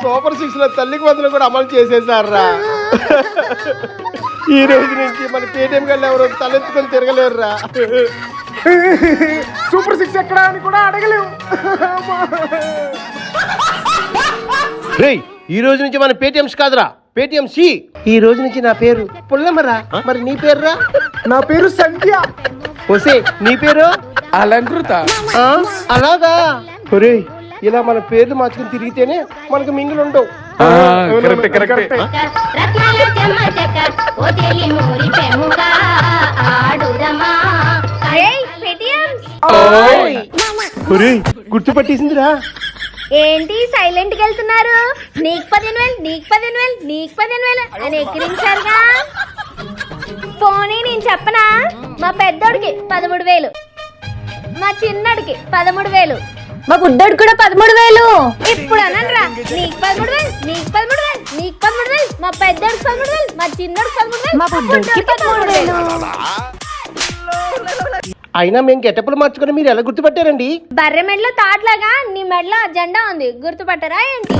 Super 6 లో తల్లికి వందలు కూడా అమలు చేసేసారా. ఈ రోజు నుంచి మన పేటిఎం గల్లు ఎవరు తలెత్తుకొని తిరగలేరురా. సూపర్ 6 ఎక్కడా అని కూడా అడగలేము. రేయ్, ఈ రోజు నుంచి మన పేటిఎంస్ కాదురా, పేటిఎం సి. ఈ రోజు నుంచి నా పేరు పుల్లమరా. మరి నీ పేరురా? నా పేరు సంధ్య. ఒసే, నీ పేరు? అలంకృత. అలాగా. ఒరేయ్, ఇలా మన పేర్లు మార్చుకుని తిరిగితేనే మనకు మింగులు ఉండవు. గుర్తుపట్టేసిందిరా. ఏంటి సైలెంట్ గా వెళ్తున్నారు? నీకు 15,000, నీకు 15,000, నీకు 15,000 అని ఎక్కిరించారుగా. పోనీ నేను చెప్పనా? మా పెద్దోడికి 13,000, మా చిన్నోడికి 13,000, మా బుడ్డోడు కూడా 13,000. ఇప్పుడు అనండ్రా. నీకు 13,000, నీకు 13,000, నీకు 13,000, మా పెద్దోడికి 13,000, మా చిన్నోడికి 13,000, మా బుడ్డోడికి 13,000. అయినా మేము గెటప్పులు మార్చుకుని మీరు ఎలా గుర్తుపట్టారండి? బర్రె మెడలో తాట్లాగా నీ మెడలో జెండా ఉంది, గుర్తుపట్టరా ఏంటి?